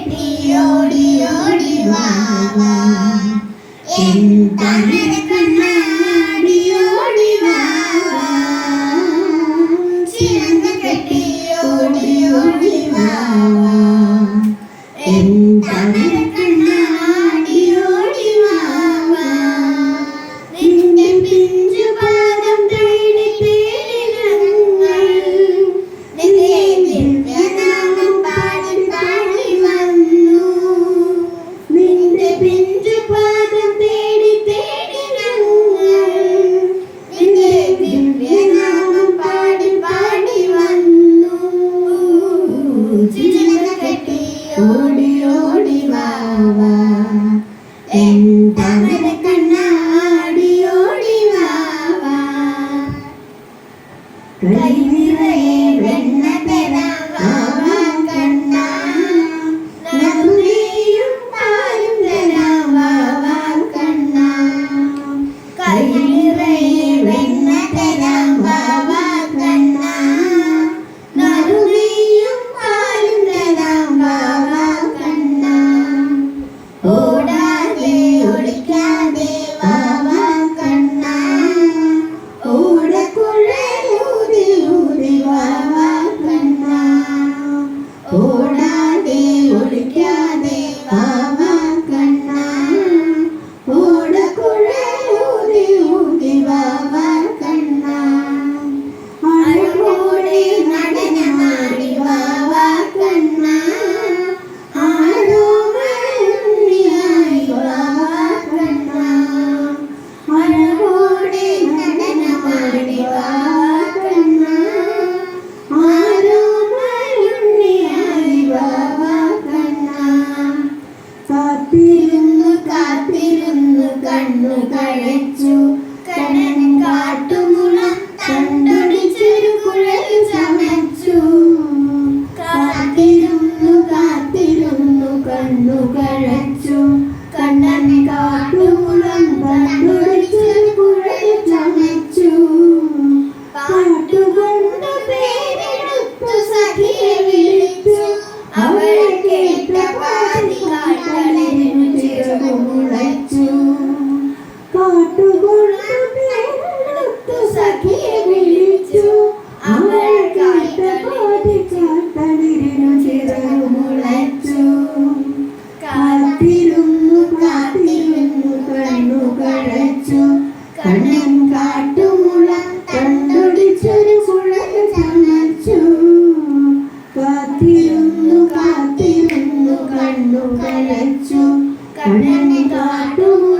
കെട്ടി ഓടി ഓടി വാവാ കണ്ണാടി ഓടി വാവാ ചിലങ്ക കെട്ടി ഓടി ഓടി വാവാ കണ്ണാടി ഓടി വാവാ നിന്റെ പിഞ്ചു പാദം തേടി തേടി ഞങ്ങൾ നിന്റെ ദിവ്യനാമം പാടി പാടി വന്നു നിന്റെ പിഞ്ചു പാദം തേടി തേടി ഞങ്ങൾ നിന്റെ ദിവ്യനാമം പാടി പാടി വന്നു ചിലങ്ക കെട്ടി ഓടി ഓടി വാവാ കണ്ണാടി ഓടി വാവാ കൈ നിറയെ വെണ്ണ തരാം വാവാ കണ്ണാ നറുനെയ്യും പാലും തരാം വാവാ കണ്ണാ കൈ നിറയെ വെണ്ണ തരാം വാവാ കണ്ണാ നറുനെയ്യും പാലും തരാം വാവാ കണ്ണാ ഓടാതെ ഒളിക്കാതെ വാവാ കണ്ണാ ഓടക്കുഴലൂതി ഊതി വാവാ കണ്ണാ ഓടാതെ ഒളിക്കാതെ വാവാ കണ്ണാ ഓടക്കുഴലൂതി ഊതി വാവാ കണ്ണാ അഴകോടെ നടനമാടി വാവാ കണ്ണാ ആരോമലുണ്ണിയായി വാവാ കണ്ണാ അഴകോടെ നടനമാടി വാവാ കണ്ണാ ആരോമലുണ്ണിയായി വാവാ കണ്ണാ കാത്തിരുന്നു കാത്തിരുന്നു കണ്ണു കഴച്ചു കണ്ണൻ കാട്ടുമുളം കണ്ടൊടിച്ചൊരു കുഴൽ ചമച്ചു കാത്തിരുന്നു കാത്തിരുന്നു കണ്ണു കഴച്ചു കണ്ണൻ കാട്ടുമുളം കണ്ടൊടിച്ചൊരു കുഴൽ ചമച്ചു പാട്ടുകൊണ്ട് പേരെടുത്തു സഖിയെ വിളിച്ചു അവളെ കേട്ട പാതി കാട്ടലിനു ചിറകു മുളച്ചു കാട്ടുകൊണ്ട് പേരെടുത്തു സഖിയെ വിളിച്ചു അവൾ കേട്ട പാതി കാട്ടലിനു ചിറകു മുളച്ചു കാത്തിരുന്നു കാത്തിരുന്നു കണ്ണു കഴച്ചു കണ്ണൻ കാട്ടുമുളം കണ്ടൊടിച്ചൊരു കുഴൽ ചമച്ചു കാത്തിരുന്നു കാത്തിരുന്നു കണ്ണു കഴച്ചു കണ്ണൻ കാട്ടുമുളം